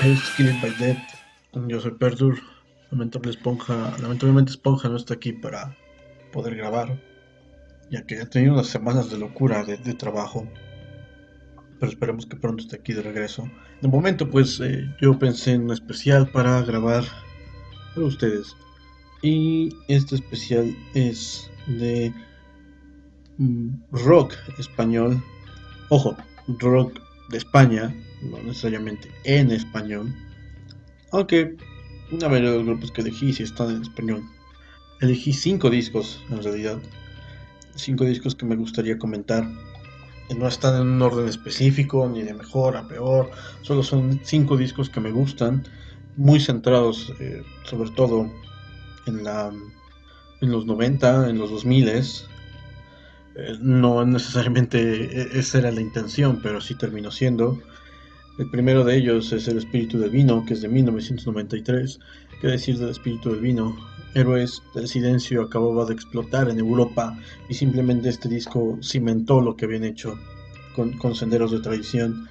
es Killed by Death. Yo soy Perdur. Lamentablemente Esponja no está aquí para poder grabar, ya que ha tenido unas semanas de locura de trabajo, pero esperemos que pronto esté aquí de regreso. De momento, pues yo pensé en un especial para grabar para ustedes, y este especial es de rock español. Ojo, rock de España, no necesariamente en español, aunque la mayoría de los grupos que elegí sí están en español. Elegí 5 discos, en realidad. 5 discos que me gustaría comentar. No están en un orden específico, ni de mejor a peor. Solo son 5 discos que me gustan, muy centrados, sobre todo en en los 90, en los 2000. No necesariamente esa era la intención, pero sí terminó siendo. El primero de ellos es El Espíritu del Vino, que es de 1993. ¿Qué decir del Espíritu del Vino? Héroes del Silencio acababa de explotar en Europa y simplemente este disco cimentó lo que habían hecho con Senderos de Tradición.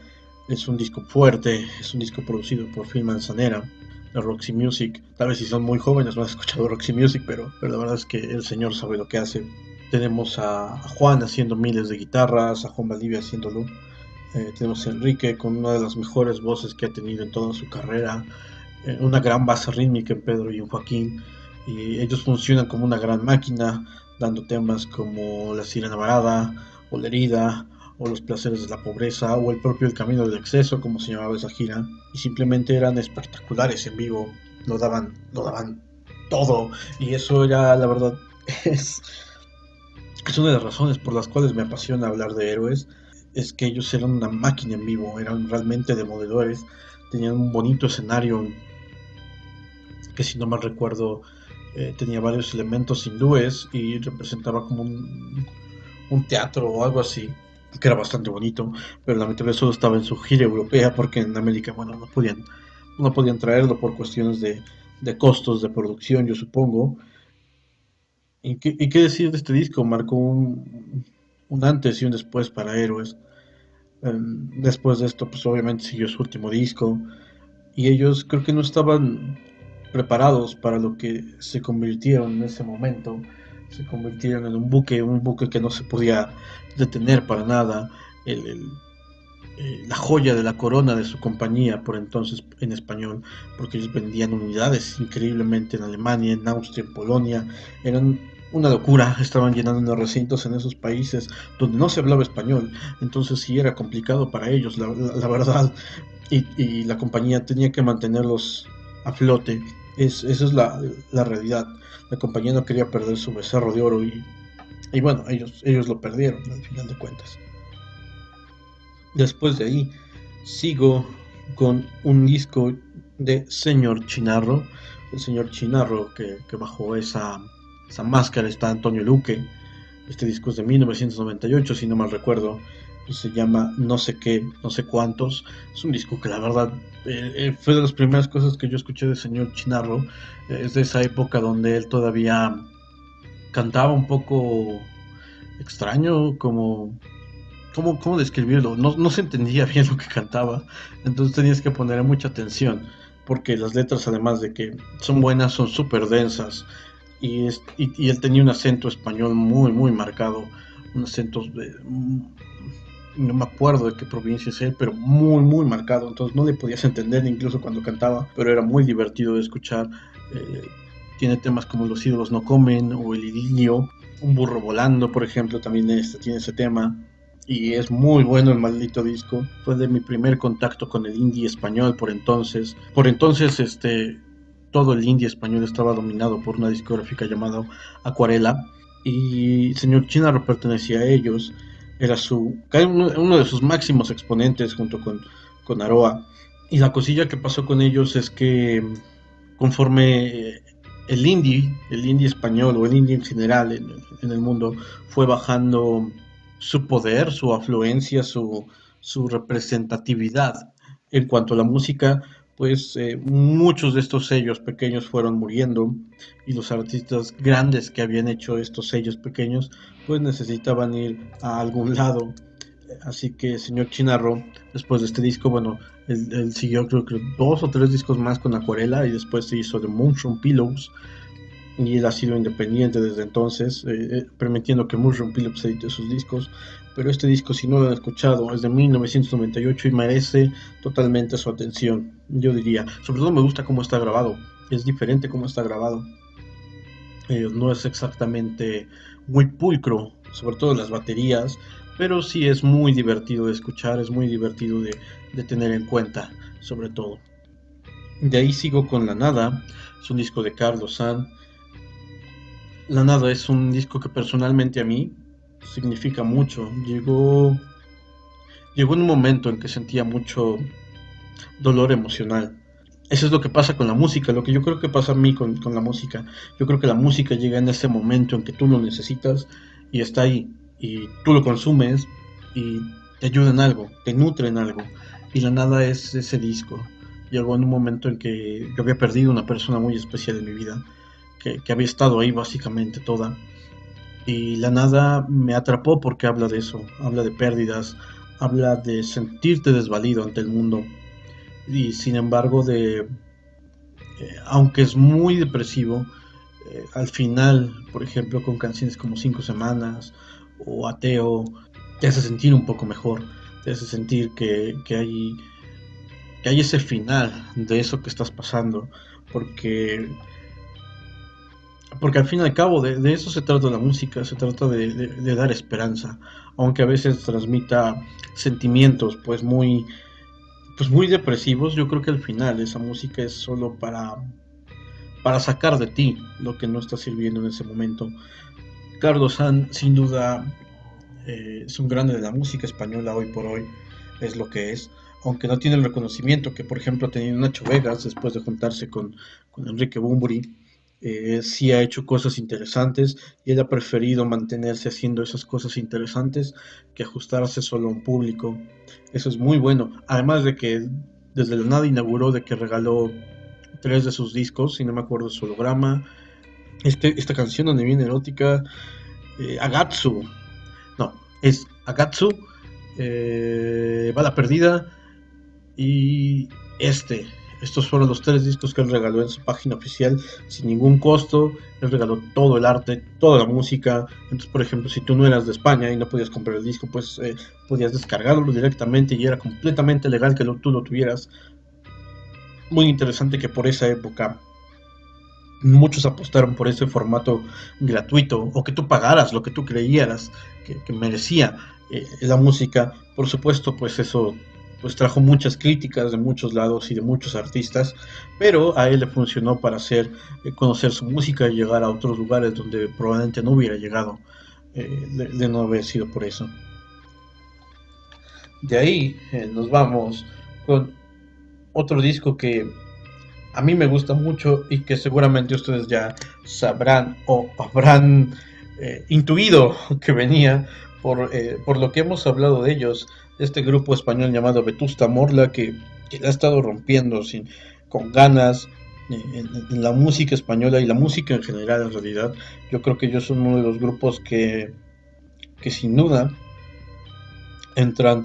Es un disco fuerte, es un disco producido por Phil Manzanera de Roxy Music. Tal vez si son muy jóvenes no han escuchado Roxy Music, pero la verdad es que el señor sabe lo que hace. Tenemos a Juan haciendo miles de guitarras, a Juan Valdivia haciéndolo. Tenemos a Enrique con una de las mejores voces que ha tenido en toda su carrera, una gran base rítmica en Pedro y en Joaquín, y ellos funcionan como una gran máquina, dando temas como La Sirena Varada, o La Herida, o Los Placeres de la Pobreza, o el propio El Camino del Exceso, como se llamaba esa gira, y simplemente eran espectaculares en vivo, lo daban todo, y eso era, la verdad, es, es una de las razones por las cuales me apasiona hablar de héroes. Es que ellos eran una máquina en vivo, eran realmente demoledores, tenían un bonito escenario que, si no mal recuerdo, tenía varios elementos hindúes y representaba como un teatro o algo así, que era bastante bonito, pero lamentablemente solo estaba en su gira europea porque en América, bueno, no podían traerlo por cuestiones de costos de producción, yo supongo. Y qué decir de este disco? Marcó un antes y un después para Héroes. Después de esto, pues obviamente siguió su último disco, y ellos creo que no estaban preparados para lo que se convirtieron en ese momento. Se convirtieron en un buque que no se podía detener para nada, la joya de la corona de su compañía por entonces en español, porque ellos vendían unidades increíblemente en Alemania, en Austria, en Polonia. Eran una locura, estaban llenando recintos en esos países donde no se hablaba español, entonces sí era complicado para ellos, la verdad, y la compañía tenía que mantenerlos a flote. Esa es la realidad. La compañía no quería perder su becerro de oro, y bueno, ellos lo perdieron al final de cuentas. Después de ahí sigo con un disco de Señor Chinarro. El Señor Chinarro, que bajo esa máscara está Antonio Luque. Este disco es de 1998, si no mal recuerdo, y se llama No sé qué, no sé cuántos. Es un disco que, la verdad, fue de las primeras cosas que yo escuché de Señor Chinarro. Es de esa época donde él todavía cantaba un poco extraño, como ¿cómo describirlo? No se entendía bien lo que cantaba, entonces tenías que poner mucha atención, porque las letras, además de que son buenas, son súper densas, y él tenía un acento español muy, muy marcado, un acento, no me acuerdo de qué provincia es él, pero muy, muy marcado, entonces no le podías entender incluso cuando cantaba, pero era muy divertido de escuchar. eh, Tiene temas como Los ídolos no comen, o El idilio, Un burro volando, por ejemplo, también tiene ese tema. Y es muy bueno el maldito disco. Fue de mi primer contacto con el indie español por entonces. Por entonces, todo el indie español estaba dominado por una discográfica llamada Acuarela. Y Señor Chinarro pertenecía a ellos. Era uno de sus máximos exponentes junto con Aroa. Y la cosilla que pasó con ellos es que, conforme el indie español, o el indie en general en el mundo, fue bajando su poder, su afluencia, su representatividad en cuanto a la música, pues muchos de estos sellos pequeños fueron muriendo, y los artistas grandes que habían hecho estos sellos pequeños pues necesitaban ir a algún lado. Así que Señor Chinarro, después de este disco, bueno, Él siguió creo que 2 o 3 discos más con Acuarela y después se hizo The Mushroom Pillows y él ha sido independiente desde entonces, permitiendo que Mushroom Pillows edite sus discos. Pero este disco, si no lo han escuchado, es de 1998 y merece totalmente su atención, yo diría. Sobre todo me gusta cómo está grabado, es diferente cómo está grabado. No es exactamente muy pulcro, sobre todo las baterías, pero sí es muy divertido de escuchar, es muy divertido de tener en cuenta, sobre todo. De ahí sigo con La Nada, es un disco de Carlos San. La Nada es un disco que personalmente a mí significa mucho. Llegó en un momento en que sentía mucho dolor emocional. Eso es lo que pasa con la música, lo que yo creo que pasa a mí con la música. Yo creo que la música llega en ese momento en que tú lo necesitas y está ahí, y tú lo consumes y te ayuda en algo, te nutre en algo. Y La Nada es ese disco. Llegó en un momento en que yo había perdido una persona muy especial en mi vida, que había estado ahí básicamente toda. Y La Nada me atrapó porque habla de eso, habla de pérdidas, habla de sentirte desvalido ante el mundo. Y sin embargo, aunque es muy depresivo, al final, por ejemplo, con canciones como 5 semanas o Ateo, te hace sentir un poco mejor, te hace sentir que hay ese final de eso que estás pasando, porque, porque al fin y al cabo de eso se trata la música, se trata de dar esperanza, aunque a veces transmita sentimientos pues muy depresivos. Yo creo que al final esa música es solo para sacar de ti lo que no está sirviendo en ese momento. Carlos San, sin duda, es un grande de la música española hoy por hoy, es lo que es, aunque no tiene el reconocimiento que, por ejemplo, ha tenido Nacho Vegas después de juntarse con Enrique Bunbury. Sí ha hecho cosas interesantes y él ha preferido mantenerse haciendo esas cosas interesantes que ajustarse solo a un público. Eso es muy bueno. Además de que desde la nada inauguró de que regaló 3 de sus discos, si no me acuerdo su holograma, esta canción donde viene erótica, Agatsu, no, es Agatsu, Bala Perdida y estos fueron los 3 discos que él regaló en su página oficial sin ningún costo. Él regaló todo el arte, toda la música. Entonces, por ejemplo, si tú no eras de España y no podías comprar el disco, pues podías descargarlo directamente y era completamente legal que tú lo tuvieras. Muy interesante que por esa época muchos apostaron por ese formato gratuito o que tú pagaras lo que tú creías que merecía la música. Por supuesto, pues eso pues trajo muchas críticas de muchos lados y de muchos artistas, pero a él le funcionó para hacer conocer su música y llegar a otros lugares donde probablemente no hubiera llegado de no haber sido por eso. De ahí nos vamos con otro disco que a mí me gusta mucho y que seguramente ustedes ya sabrán o habrán intuido que venía por lo que hemos hablado de ellos, de este grupo español llamado Vetusta Morla que la ha estado rompiendo con ganas en la música española y la música en general en realidad. Yo creo que ellos son uno de los grupos que sin duda entran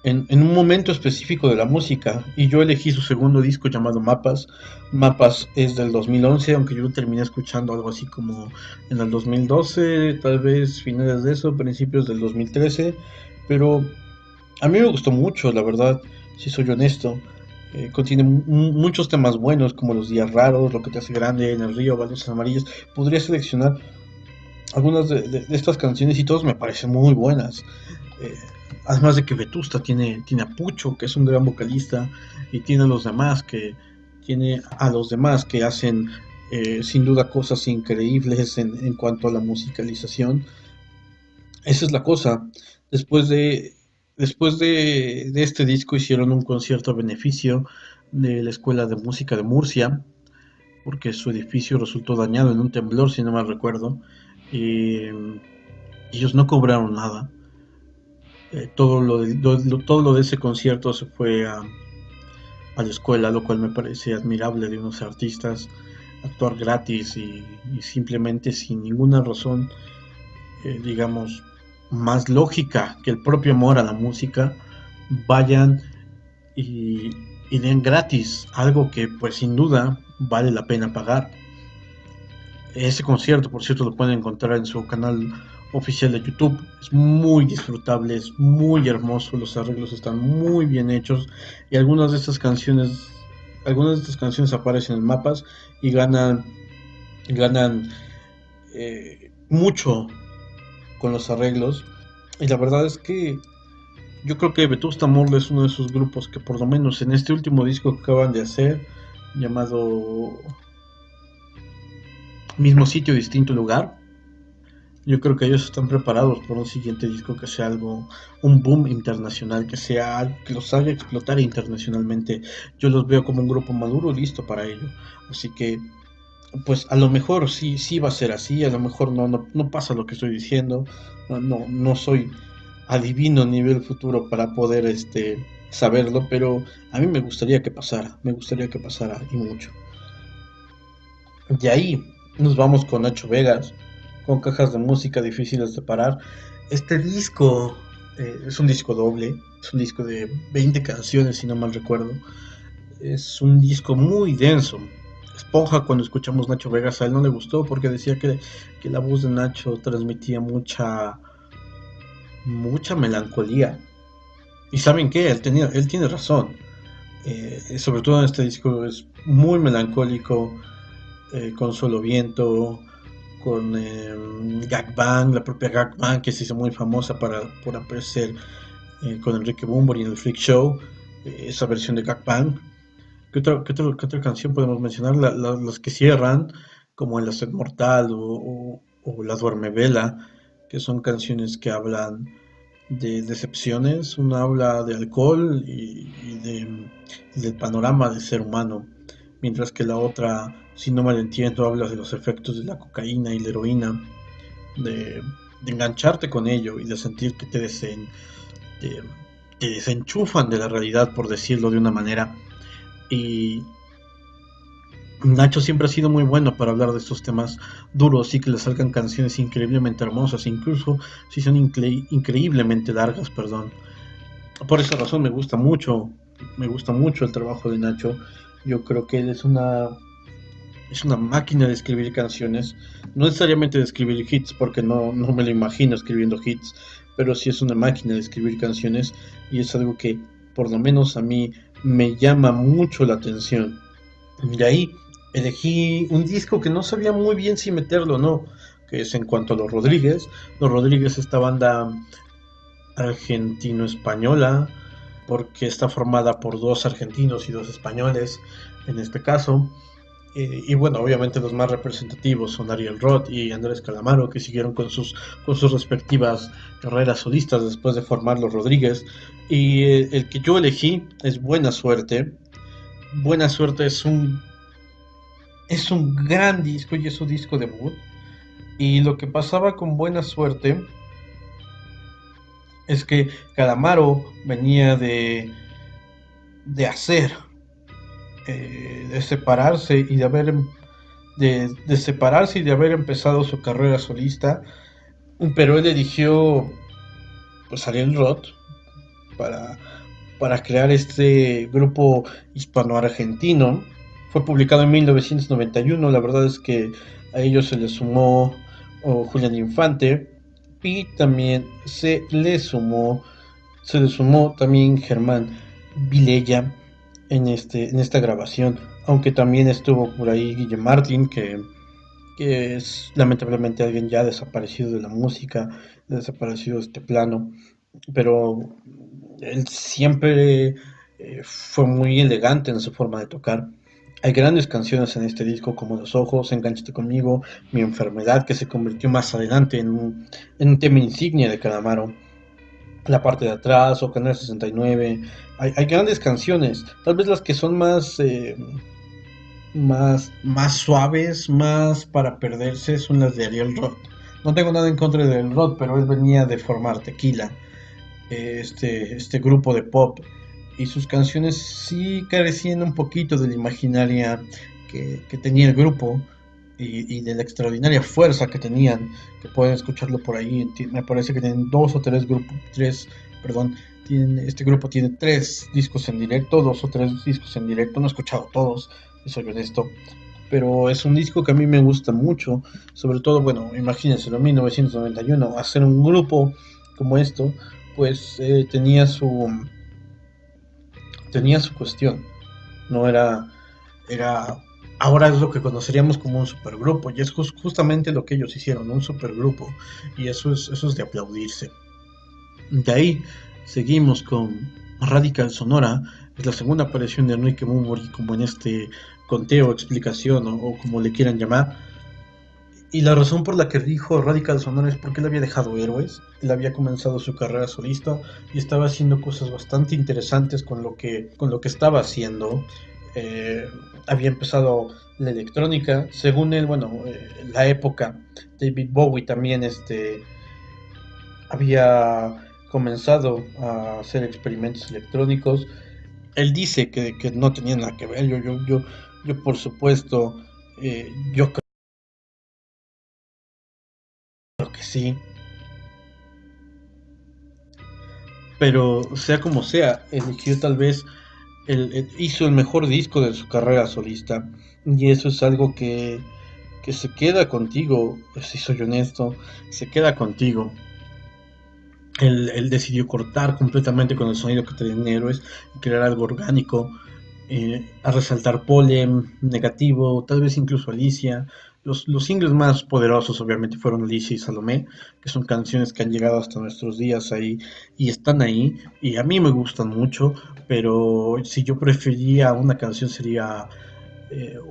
en un momento específico de la música y yo elegí su segundo disco llamado Mapas. Mapas es del 2011, aunque yo lo terminé escuchando algo así como en el 2012, tal vez finales de eso, principios del 2013, pero a mí me gustó mucho, la verdad, si soy honesto. Contiene muchos temas buenos como Los Días Raros, Lo que te hace grande, En el río, Balas Amarillas. Podría seleccionar algunas de estas canciones y todas me parecen muy buenas. Eh, Además de que Vetusta tiene a Pucho, que es un gran vocalista, y tiene a los demás que hacen sin duda cosas increíbles en cuanto a la musicalización. Esa es la cosa. Después de este disco hicieron un concierto a beneficio de la Escuela de Música de Murcia, porque su edificio resultó dañado en un temblor, si no mal recuerdo. Y ellos no cobraron nada. Todo lo de ese concierto se fue a la escuela, lo cual me parece admirable de unos artistas, actuar gratis y simplemente sin ninguna razón, digamos, más lógica que el propio amor a la música, vayan y, y den gratis algo que pues sin duda vale la pena pagar. Ese concierto, por cierto, lo pueden encontrar en su canal oficial de YouTube. Es muy disfrutable, es muy hermoso, los arreglos están muy bien hechos y algunas de estas canciones aparecen en mapas y ganan mucho con los arreglos. Y la verdad es que yo creo que Vetusta Morla es uno de esos grupos que por lo menos en este último disco que acaban de hacer, llamado Mismo Sitio, Distinto Lugar, yo creo que ellos están preparados por un siguiente disco que sea algo, un boom internacional, que sea algo que los haga explotar internacionalmente. Yo los veo como un grupo maduro, listo para ello. Así que, pues a lo mejor sí, sí va a ser así, a lo mejor no pasa lo que estoy diciendo, no soy adivino a nivel futuro para poder saberlo, pero a mí me gustaría que pasara y mucho. De ahí nos vamos con Nacho Vegas, con cajas de música difíciles de parar. Este disco es un disco doble, es un disco de 20 canciones, si no mal recuerdo. Es un disco muy denso. Esponja, cuando escuchamos Nacho Vegas, a él no le gustó porque decía que la voz de Nacho transmitía mucha melancolía. Y saben qué, él tiene razón. Sobre todo en este disco es muy melancólico, con Solo Viento, con Gag Bang, la propia Gag Bang que se hizo muy famosa por aparecer con Enrique Bunbury en el Freak Show, esa versión de Gag Bang. ¿Qué otra canción podemos mencionar? Las que cierran, como El Sed Mortal o La Duerme Vela, que son canciones que hablan de decepciones. Una habla de alcohol y del panorama del ser humano, mientras que la otra, si no mal entiendo, habla de los efectos de la cocaína y la heroína, de engancharte con ello y de sentir que te, te desenchufan de la realidad, por decirlo de una manera. Y Nacho siempre ha sido muy bueno para hablar de estos temas duros y que le salgan canciones increíblemente hermosas, incluso si son increíblemente largas, perdón. Por esa razón me gusta mucho el trabajo de Nacho. Yo creo que él es una máquina de escribir canciones, no necesariamente de escribir hits, porque no me lo imagino escribiendo hits, pero sí es una máquina de escribir canciones y es algo que por lo menos a mí me llama mucho la atención. De ahí elegí un disco que no sabía muy bien si meterlo o no, que es En Cuanto a Los Rodríguez. Los Rodríguez, esta banda argentino-española, porque está formada por dos argentinos y dos españoles en este caso. Y bueno, obviamente los más representativos son Ariel Roth y Andrés Calamaro, que siguieron con sus respectivas carreras solistas después de formar Los Rodríguez. Y el que yo elegí es Buena Suerte. Buena Suerte es un gran disco y es su disco debut. Y lo que pasaba con Buena Suerte es que Calamaro venía de hacer, de separarse y de separarse y de haber empezado su carrera solista, pero él eligió pues Ariel Roth para, para crear este grupo hispano-argentino. Fue publicado en 1991, la verdad es que a ellos se le sumó Julián Infante y también se le sumó también Germán Vilella en esta grabación, aunque también estuvo por ahí Guillermo Martín, que es lamentablemente alguien ya desaparecido de la música, desaparecido de este plano, pero él siempre fue muy elegante en su forma de tocar. Hay grandes canciones en este disco como Los Ojos, Engánchate Conmigo, Mi Enfermedad, que se convirtió más adelante en un tema insignia de Calamaro. La parte de atrás, o Canal 69. Hay grandes canciones, tal vez las que son más suaves, más para perderse, son las de Ariel Roth. No tengo nada en contra de Ariel Roth, pero él venía de formar Tequila, este grupo de pop, y sus canciones sí carecían un poquito de la imaginaria que tenía el grupo y de la extraordinaria fuerza que tenían, que pueden escucharlo por ahí. Me parece que tienen dos o tres grupos, perdón, Este grupo tiene 3 discos en directo, 2 o 3 discos en directo, no he escuchado todos, soy honesto, pero es un disco que a mí me gusta mucho, sobre todo, bueno, imagínense, en 1991, hacer un grupo como esto, pues tenía su cuestión, no era, ahora es lo que conoceríamos como un supergrupo, y es justamente lo que ellos hicieron, un supergrupo, y eso es de aplaudirse. De ahí seguimos con Radical Sonora, es la segunda aparición de Enrique Bunbury como en este conteo, explicación o como le quieran llamar. Y la razón por la que dijo Radical Sonora es porque él había dejado Héroes, él había comenzado su carrera solista y estaba haciendo cosas bastante interesantes con lo que estaba haciendo. Eh, Había empezado la electrónica, según él, bueno, la época, David Bowie también había comenzado a hacer experimentos electrónicos. Él dice que no tenía nada que ver, yo por supuesto, yo creo que sí, pero sea como sea, eligió tal vez, hizo el mejor disco de su carrera solista, y eso es algo que se queda contigo, si soy honesto, se queda contigo. Él decidió cortar completamente con el sonido que tenían Héroes y crear algo orgánico, a resaltar Polen, Negativo, tal vez incluso Alicia. Los singles más poderosos obviamente fueron Alicia y Salomé, que son canciones que han llegado hasta nuestros días ahí y están ahí, y a mí me gustan mucho, pero si yo prefería una canción sería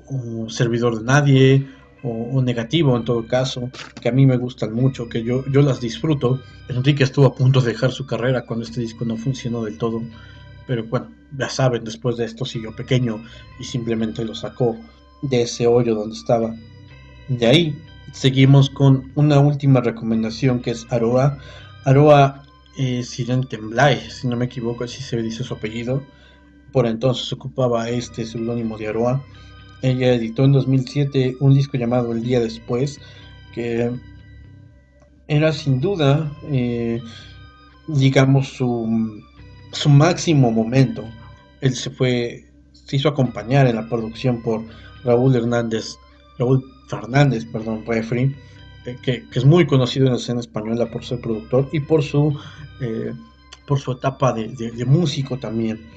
un servidor de nadie o negativo en todo caso, que a mí me gustan mucho, que yo las disfruto. Enrique estuvo a punto de dejar su carrera cuando este disco no funcionó del todo, pero bueno, ya saben, después de esto siguió pequeño y simplemente lo sacó de ese hoyo donde estaba. De ahí seguimos con una última recomendación que es Aroa. Aroa Siren Temblay, si no me equivoco, así se dice su apellido. Por entonces ocupaba este seudónimo de Aroa. Ella editó en 2007 un disco llamado El Día Después, que era sin duda, digamos, su máximo momento. Él se hizo acompañar en la producción por Raúl Fernández, perdón, Refri, que es muy conocido en la escena española por ser productor y eh, por su etapa de músico también.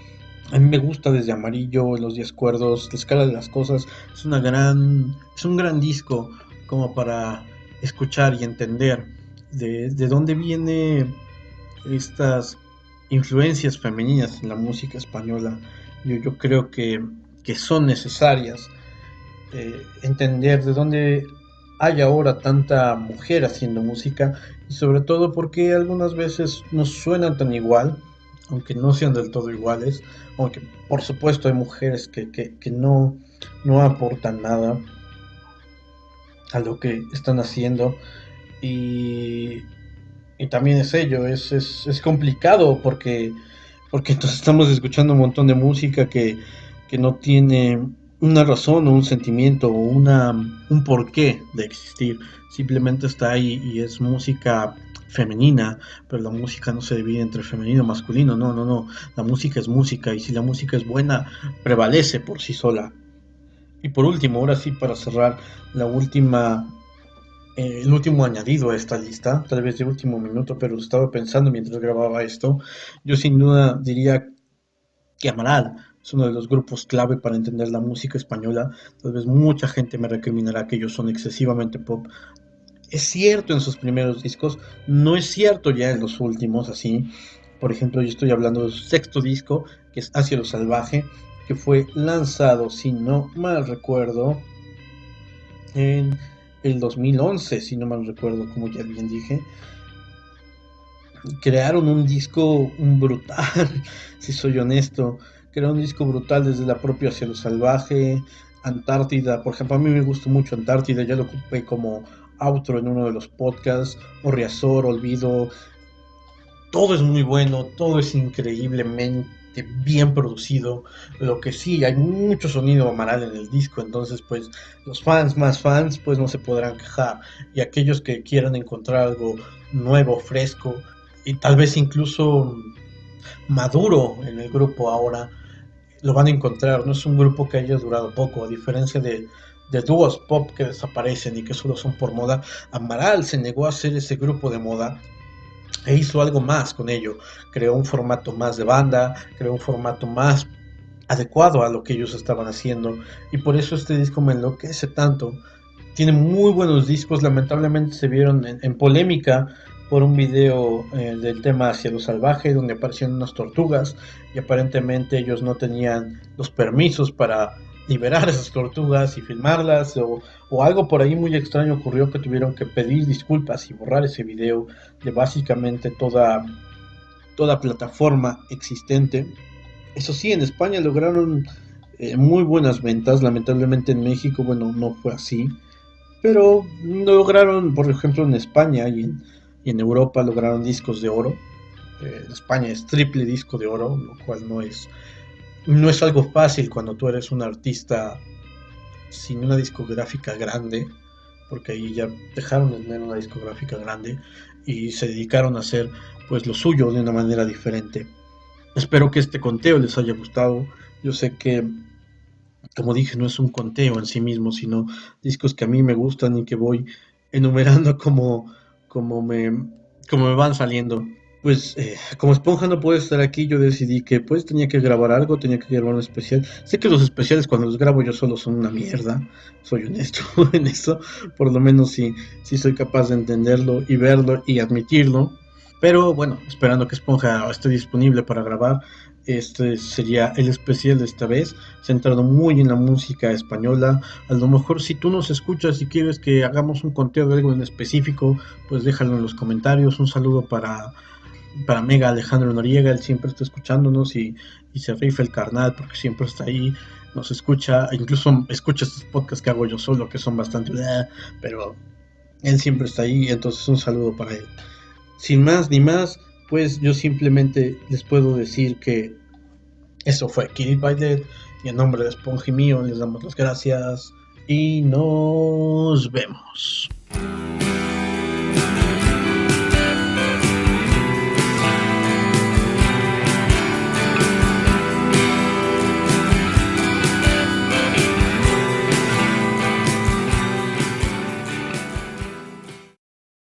A mí me gusta desde Amarillo, Los Días Cuerdos, La Escala de las Cosas. Es un gran disco como para escuchar y entender de dónde vienen estas influencias femeninas en la música española. Yo creo que son necesarias, entender de dónde hay ahora tanta mujer haciendo música y sobre todo porque algunas veces no suenan tan igual, aunque no sean del todo iguales, aunque por supuesto hay mujeres que no aportan nada a lo que están haciendo, y, y también es ello, es complicado porque entonces estamos escuchando un montón de música que no tiene una razón o un sentimiento o un porqué de existir, simplemente está ahí y es música femenina, pero la música no se divide entre femenino y masculino, no, no, no, la música es música y si la música es buena, prevalece por sí sola. Y por último, ahora sí para cerrar, el último añadido a esta lista, tal vez de último minuto, pero lo estaba pensando mientras grababa esto, yo sin duda diría que Amaral es uno de los grupos clave para entender la música española. Tal vez mucha gente me recriminará que ellos son excesivamente pop. Es cierto en sus primeros discos, no es cierto ya en los últimos, así. Por ejemplo, yo estoy hablando de su sexto disco, que es Hacia lo Salvaje, que fue lanzado, si no mal recuerdo, en el 2011, si no mal recuerdo, como ya bien dije. Crearon un disco brutal, si soy honesto. Crearon un disco brutal desde la propia Hacia lo Salvaje, Antártida. Por ejemplo, a mí me gustó mucho Antártida, ya lo ocupé como outro en uno de los podcasts. O Olvido. Todo es muy bueno, todo es increíblemente bien producido. Lo que sí, hay mucho sonido Amaral en el disco, entonces pues los fans más fans pues no se podrán quejar. Y aquellos que quieran encontrar algo nuevo, fresco y tal vez incluso maduro en el grupo ahora, lo van a encontrar. No es un grupo que haya durado poco, a diferencia de dúos pop que desaparecen y que solo son por moda. Amaral se negó a hacer ese grupo de moda e hizo algo más con ello. Creó un formato más de banda, creó un formato más adecuado a lo que ellos estaban haciendo, y por eso este disco me enloquece tanto. Tiene muy buenos discos. Lamentablemente se vieron en polémica por un video del tema Hacia lo Salvaje, donde aparecían unas tortugas y aparentemente ellos no tenían los permisos para liberar esas tortugas y filmarlas, o algo por ahí muy extraño ocurrió, que tuvieron que pedir disculpas y borrar ese video de básicamente toda plataforma existente. Eso sí, en España lograron muy buenas ventas. Lamentablemente en México, bueno, no fue así, pero lograron, por ejemplo, en España y en Europa lograron discos de oro. En España es triple disco de oro, lo cual no es algo fácil cuando tú eres un artista sin una discográfica grande, porque ahí ya dejaron de tener una discográfica grande y se dedicaron a hacer pues lo suyo de una manera diferente. Espero que este conteo les haya gustado. Yo sé que, como dije, no es un conteo en sí mismo, sino discos que a mí me gustan y que voy enumerando como me, como me van saliendo. Pues como Esponja no puede estar aquí, yo decidí que pues tenía que grabar algo, tenía que grabar un especial. Sé que los especiales cuando los grabo yo solo son una mierda, soy honesto en eso, por lo menos sí soy capaz de entenderlo y verlo y admitirlo. Pero bueno, esperando que Esponja esté disponible para grabar, este sería el especial de esta vez, centrado muy en la música española. A lo mejor si tú nos escuchas y quieres que hagamos un conteo de algo en específico, pues déjalo en los comentarios. Un saludo para Mega Alejandro Noriega, él siempre está escuchándonos y se rifa el carnal porque siempre está ahí, nos escucha, incluso escucha estos podcasts que hago yo solo, que son bastante, pero él siempre está ahí, entonces un saludo para él. Sin más ni más, pues yo simplemente les puedo decir que eso fue Kid It by Dead, y en nombre de Esponja y mío les damos las gracias y nos vemos.